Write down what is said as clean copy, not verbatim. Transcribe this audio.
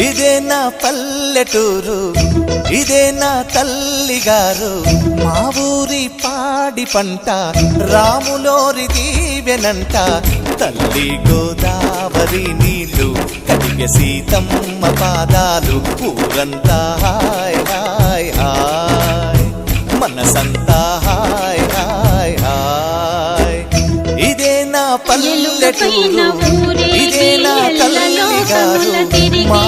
ఇదే నా పల్లెటూరు, ఇదే నా తల్లిగారు. మా ఊరి పాడి పంట రాములోరి దీవెనంట. తల్లి గోదావరి నీళ్ళు కడిగే సీతమ్మ పాదాలు. ఊరంతా హాయ్ హాయ్ హాయ్, మనసంతా హాయ్ హాయ్ హాయ్. ఇదే నా పల్లెటూరు, ఇదే నా తల్లిగారు. మా